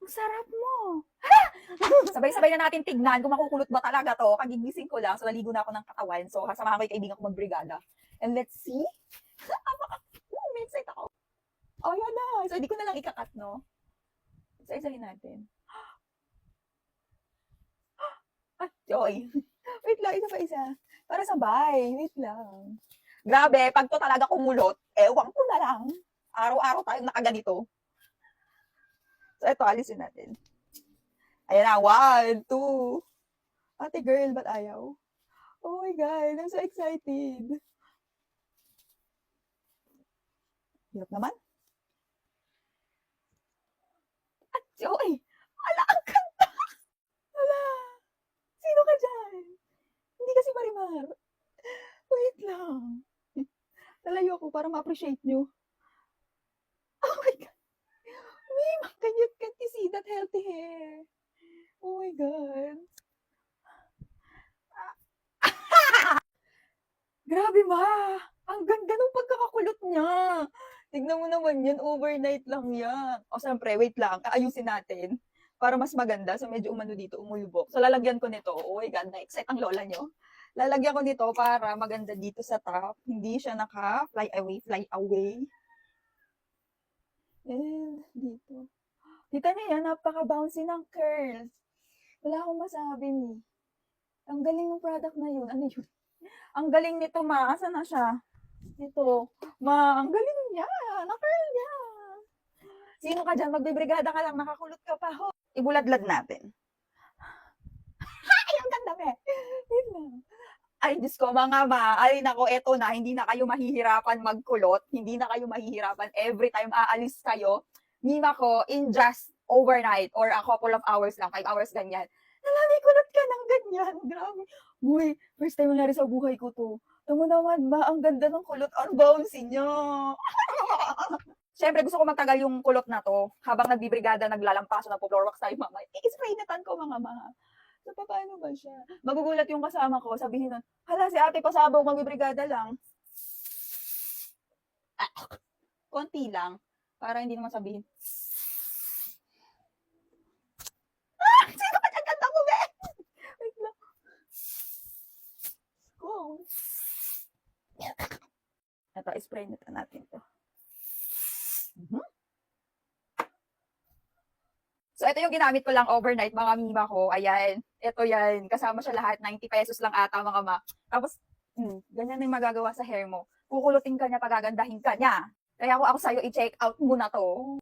Ang sarap mo. Sabay-sabay na natin tignan kung makukulot ba talaga to. Kagigising ko lang, so naligo na ako ng katawan. So, kasama ko yung kaibigan ko magbrigada. And let's see. May excited ako. Oh, yan na. So, hindi ko na lang ikakat, no? Isa-isahin natin. Ah, Joy. Wait lang, isa pa isa. Para sabay. Wait lang. Grabe, pag to talaga kumulot, ewan ko na lang. Araw-araw tayong nakaganito. So, ito, alisin natin. Ayan na, 1, 2. Ate girl, ba't ayaw? Oh my God, I'm so excited. Hirap naman. At Joy, ala, ang ganda. Ala, sino ka dyan? Hindi kasi Marimar. Wait lang. Lalayo ako para ma-appreciate nyo. Oh my God. Mim, can you see that healthy hair? Oh my God. Grabe ma! Ang ganda ng pagkakakulot niya. Tignan mo naman yan, overnight lang yan. O syempre, wait lang, aayusin natin para mas maganda. So medyo umano dito, umulubok. So lalagyan ko nito. Oh my God, na-excite ang lola nyo. Lalagyan ko nito para maganda dito sa top. Hindi siya naka-fly away. And dito. Kita niyo yan, napaka-bouncy ng curls. Wala akong masabi ni. Ang galing ng product na yun. Ano yun? Ang galing nito, ma. Asa na siya? Ito. Ma, ang galing niya. Na-curl niya. Sino ka dyan? Magbibrigada ka lang. Nakakulot ka pa. Ho. Ibuladlad natin. Ay, ang ganda, me. Wait lang. Ay, Diyos ko, mga ma. Ay, nako, eto na. Hindi na kayo mahihirapan magkulot. Hindi na kayo mahihirapan. Every time aalis kayo, mima ko, in just overnight or a couple of hours lang, 5 hours ganyan. Nalami, kulot ka ng ganyan. Grabe. Uy, first time nangyari sa buhay ko to. Tama naman, ma, ang ganda ng kulot. Ang bouncy niya. Siyempre, gusto ko magtagal yung kulot na to. Habang nagbibrigada, naglalampaso, nagpo-floor wax tayo, mama. I-spray natan ko, mga ma. So, paano ba siya? Magugulat yung kasama ko, sabihin nun, hala, si ate pasabog, magbibrigada lang. Ah, konti lang. Para hindi naman sabihin. Sino ka dyan? Ganda mo, be? Wait lang. Go. Ito, spray natin to. So, ito yung ginamit ko lang overnight, mga mima ko. Ayan. Ito yan. Kasama siya lahat. 90 pesos lang ata, mga ma. Tapos, ganyan na yung magagawa sa hair mo. Kukulutin ka niya, pagagandahin ka niya. Kaya ako sa'yo, i-check out muna to.